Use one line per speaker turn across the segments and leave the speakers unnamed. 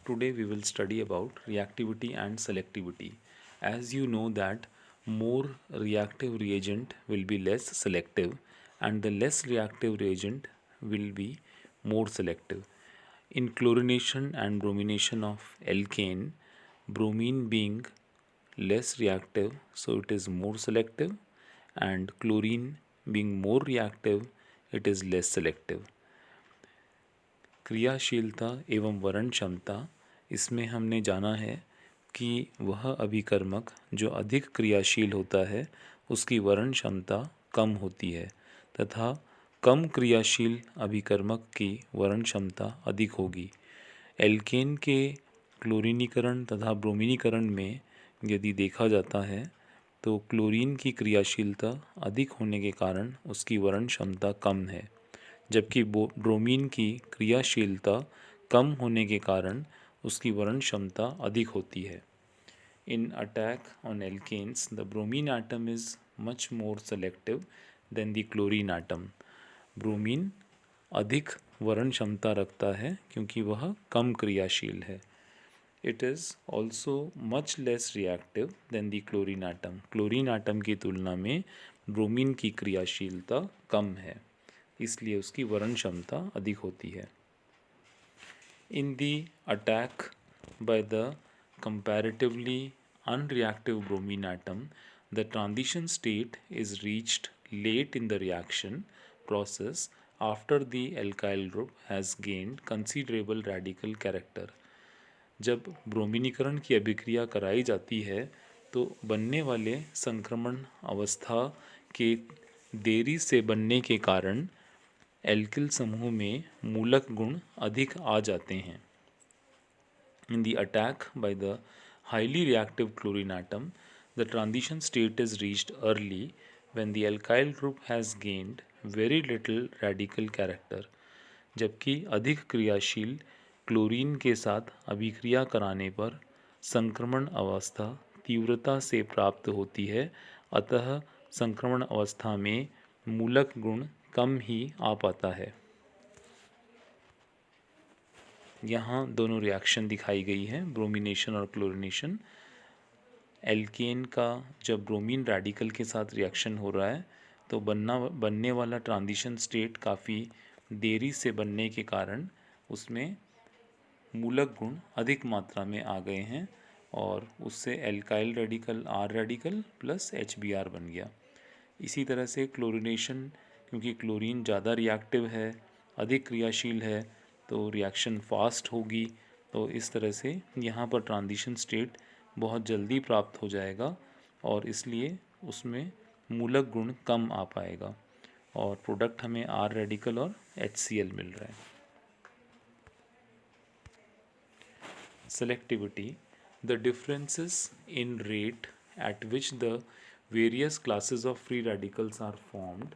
Today we will study about reactivity and selectivity. As you know that more reactive reagent will be less selective and the less reactive reagent will be more selective. In chlorination and bromination of alkane, bromine being less reactive so it is more selective and chlorine being more reactive it is less selective. क्रियाशीलता एवं वरण क्षमता, इसमें हमने जाना है कि वह अभिकर्मक जो अधिक क्रियाशील होता है उसकी वरण क्षमता कम होती है तथा कम क्रियाशील अभिकर्मक की वरण क्षमता अधिक होगी। एल्केन के क्लोरीनीकरण तथा ब्रोमीनीकरण में यदि देखा जाता है तो क्लोरीन की क्रियाशीलता अधिक होने के कारण उसकी वरण क्षमता कम है, जबकि ब्रोमीन की क्रियाशीलता कम होने के कारण उसकी वरण क्षमता अधिक होती है। In attack on alkanes the bromine atom is much more selective than the chlorine atom. Bromine अधिक वरण क्षमता रखता है क्योंकि वह कम क्रियाशील है। It is also much less reactive than the chlorine atom. Chlorine atom की तुलना में ब्रोमीन की क्रियाशीलता कम है, इसलिए उसकी वरण क्षमता अधिक होती है। In the attack by the comparatively unreactive bromine atom, the transition state is reached late in the reaction process after the alkyl group has gained considerable radical character. जब ब्रोमीनीकरण की अभिक्रिया कराई जाती है तो बनने वाले संक्रमण अवस्था के देरी से बनने के कारण एल्किल समूह में मूलक गुण अधिक आ जाते हैं। In the attack by the highly reactive chlorine atom, the transition state is reached early when the alkyl group has gained very little radical character. जबकि अधिक क्रियाशील क्लोरीन के साथ अभिक्रिया कराने पर संक्रमण अवस्था तीव्रता से प्राप्त होती है, अतः संक्रमण अवस्था में मूलक गुण कम ही आ पाता है। यहाँ दोनों रिएक्शन दिखाई गई है, ब्रोमिनेशन और क्लोरिनेशन। एल्केन का जब ब्रोमीन रेडिकल के साथ रिएक्शन हो रहा है तो बनने वाला ट्रांजिशन स्टेट काफ़ी देरी से बनने के कारण उसमें मूलक गुण अधिक मात्रा में आ गए हैं और उससे alkyl radical or radical plus HBr बन गया। इसी तरह से क्लोरिनेशन, क्योंकि क्लोरीन ज़्यादा रिएक्टिव है, अधिक क्रियाशील है, तो रिएक्शन फास्ट होगी, तो इस तरह से यहाँ पर ट्रांजिशन स्टेट बहुत जल्दी प्राप्त हो जाएगा और इसलिए उसमें मूलक गुण कम आ पाएगा और प्रोडक्ट हमें आर रेडिकल और HCl मिल रहा है। Selectivity, the differences in rate at which the various classes of free radicals are formed,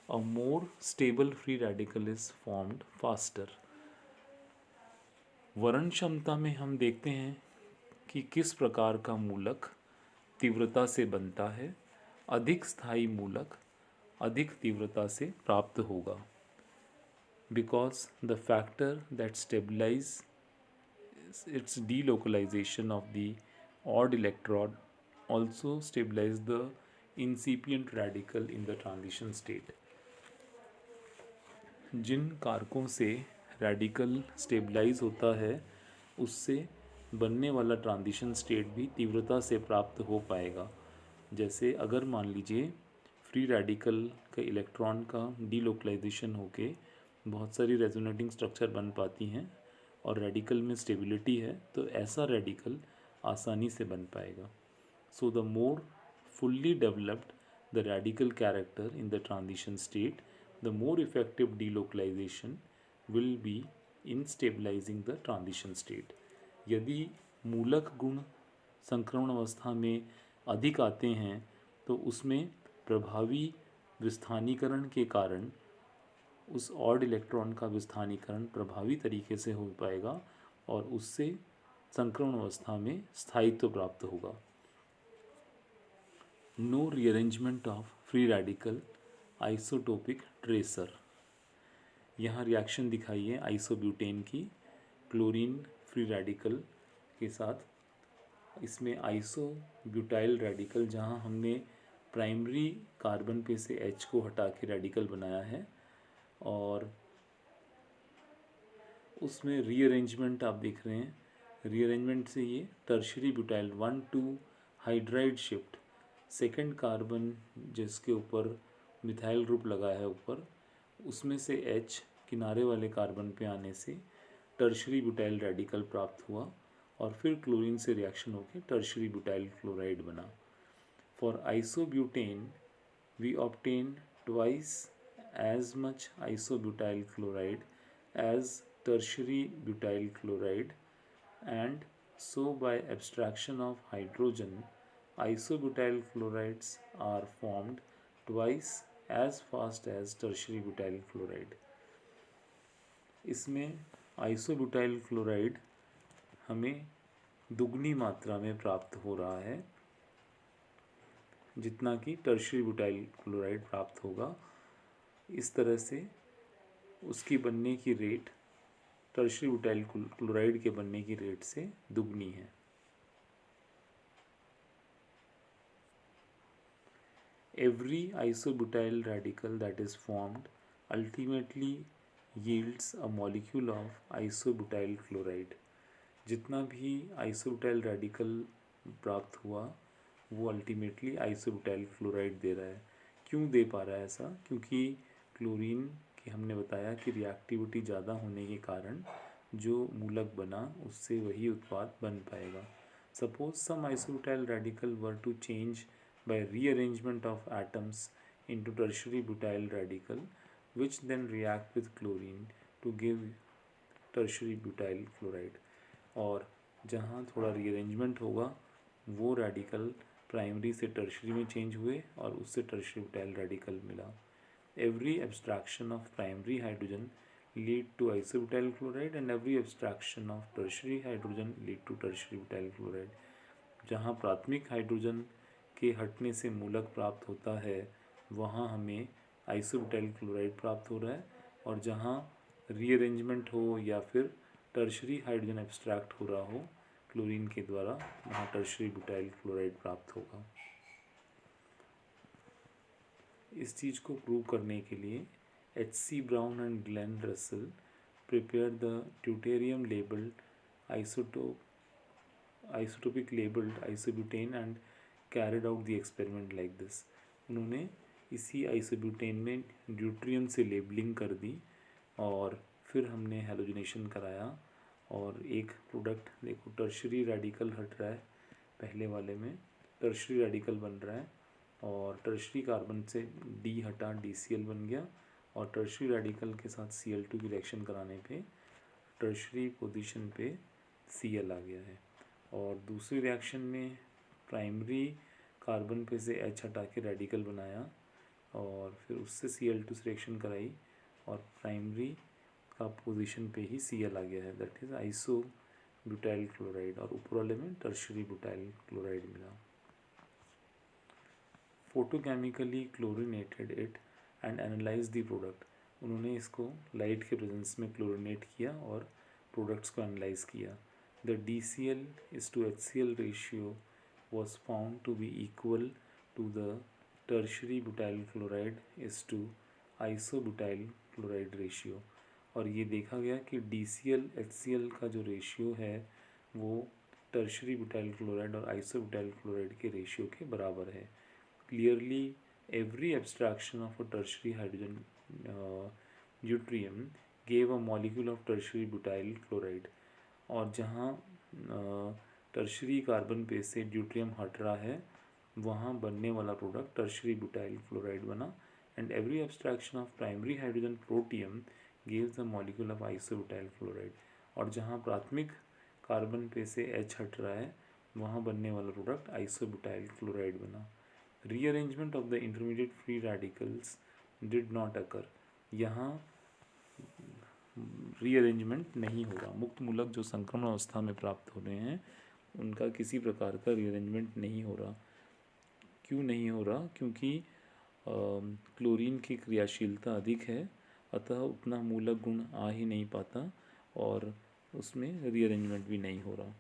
a more stable free radical is formed faster. वरण क्षमता में हम देखते हैं कि किस प्रकार का मूलक तीव्रता से बनता है। अधिक स्थायी मूलक अधिक तीव्रता से प्राप्त होगा, because the factor that stabilize its delocalization of the odd electron also stabilize the incipient radical in the transition state. जिन कारकों से रेडिकल स्टेबलाइज होता है उससे बनने वाला ट्रांजिशन स्टेट भी तीव्रता से प्राप्त हो पाएगा। जैसे अगर मान लीजिए फ्री रेडिकल के इलेक्ट्रॉन का डीलोकलाइजेशन होके बहुत सारी रेजोनेटिंग स्ट्रक्चर बन पाती हैं और रेडिकल में स्टेबिलिटी है, तो ऐसा रेडिकल आसानी से बन पाएगा। So the more fully developed the radical character in the transition state, the more effective delocalization will be in stabilizing the transition state. यदि मूलक गुण संक्रमण अवस्था में अधिक आते हैं तो उसमें प्रभावी विस्थानीकरण के कारण उस ऑड इलेक्ट्रॉन का विस्थानीकरण प्रभावी तरीके से हो पाएगा और उससे संक्रमण अवस्था में स्थायित्व प्राप्त होगा। No rearrangement of free radical isotopic tracer. यहाँ रिएक्शन दिखाई है आइसोब्यूटेन की। क्लोरीन फ्री रेडिकल के साथ इसमें आइसोब्यूटाइल रेडिकल, जहाँ हमने प्राइमरी कार्बन पे से H को हटा के रेडिकल बनाया है और उसमें रीअरेंजमेंट आप देख रहे हैं। रीअरेंजमेंट से ये tertiary butyl 1,2 hydride shift, second carbon जिसके ऊपर मिथाइल ग्रुप लगा है ऊपर, उसमें से H किनारे वाले कार्बन पे आने से टर्शरी ब्यूटाइल रेडिकल प्राप्त हुआ और फिर क्लोरीन से रिएक्शन होकर टर्शरी ब्यूटाइल क्लोराइड बना। For isobutane we obtain twice as much isobutyl chloride as tertiary butyl chloride, and so by abstraction of hydrogen isobutyl chlorides are formed twice as fast as tertiary butyl chloride. इसमें isobutyl chloride हमें दुगनी मात्रा में प्राप्त हो रहा है जितना कि टर्शरी ब्यूटाइल क्लोराइड प्राप्त होगा। इस तरह से उसकी बनने की रेट टर्शरी ब्यूटाइल क्लोराइड के बनने की रेट से दुगनी है। Every isobutyl radical that is formed ultimately yields a molecule of isobutyl chloride. जितना भी आइसोब्यूटाइल रेडिकल प्राप्त हुआ वो अल्टीमेटली आइसोब्यूटाइल क्लोराइड दे रहा है। क्यों दे पा रहा है ऐसा? क्योंकि क्लोरीन की हमने बताया कि रिएक्टिविटी ज़्यादा होने के कारण जो मूलक बना उससे वही उत्पाद बन पाएगा। Suppose some isobutyl radical were to change by rearrangement of atoms into tertiary butyl radical which then react with chlorine to give tertiary butyl chloride, और जहाँ थोड़ा रीअरेंजमेंट होगा वो रेडिकल प्राइमरी से टर्शरी में चेंज हुए और उससे टर्शरी बुटाइल रेडिकल मिला। Every abstraction of primary hydrogen lead to isobutyl chloride and every abstraction of tertiary hydrogen lead to tertiary butyl chloride. जहाँ प्राथमिक हाइड्रोजन के हटने से मूलक प्राप्त होता है वहाँ हमें आइसोब्यूटाइल क्लोराइड प्राप्त हो रहा है, और जहाँ रीअरेंजमेंट हो या फिर टर्शरी हाइड्रोजन एब्स्ट्रैक्ट हो रहा हो क्लोरीन के द्वारा वहाँ टर्शरी ब्यूटाइल क्लोराइड प्राप्त होगा। इस चीज़ को प्रूव करने के लिए H.C. Brown and Glenn Russell prepare the deuterium labelled isotopic labelled isobutane and carried out the experiment like this. उन्होंने इसी आइसोब्यूटेन में ड्यूट्रियम से लेबलिंग कर दी और फिर हमने हैलोजिनेशन कराया और एक प्रोडक्ट देखो, टर्शरी रेडिकल हट रहा है, पहले वाले में टर्शरी रेडिकल बन रहा है और टर्शरी कार्बन से डी हटा DCl बन गया और टर्शरी रेडिकल के साथ Cl2 की रिएक्शन कराने पे टर्शरी पोजीशन पे Cl आ गया है। और दूसरी रिएक्शन में प्राइमरी कार्बन पे से H हटा के रेडिकल बनाया और फिर उससे Cl2 से रिएक्शन कराई और प्राइमरी का पोजीशन पे ही Cl आ गया है, that is iso butyl chloride, और ऊपर वाले में टर्शरी ब्यूटाइल क्लोराइड मिला। Photochemically chlorinated it and analyse the product. उन्होंने इसको लाइट के प्रेजेंस में क्लोरिनेट किया और प्रोडक्ट्स को एनालाइज किया। The DCl is to HCl ratio was found to be equal to the tertiary butyl chloride is to isobutyl chloride ratio, और ये देखा गया कि DCl HCl का जो रेशियो है वो टर्शरी बुटाइल क्लोराइड और आइसोब्यूटाइल क्लोराइड के रेशियो के बराबर है। Clearly every abstraction of a tertiary hydrogen deuterium gave a molecule of tertiary butyl chloride, और जहाँ टर्शरी कार्बन पे से ड्यूट्रियम हट रहा है वहाँ बनने वाला प्रोडक्ट टर्शरी बुटाइल क्लोराइड बना, and every abstraction of primary hydrogen protium gives the molecule of isobutyl chloride, और जहाँ प्राथमिक कार्बन पे से H हट रहा है वहाँ बनने वाला प्रोडक्ट आइसोब्यूटाइल क्लोराइड बना। Rearrangement of the intermediate free radicals did not occur. यहाँ रीअरेंजमेंट नहीं होगा। मुक्त मूलक जो संक्रमण अवस्था में प्राप्त हो रहे हैं उनका किसी प्रकार का रीअरेंजमेंट नहीं हो रहा। क्यों नहीं हो रहा? क्योंकि क्लोरीन की क्रियाशीलता अधिक है, अतः उतना मूलक गुण आ ही नहीं पाता और उसमें रीअरेंजमेंट भी नहीं हो रहा।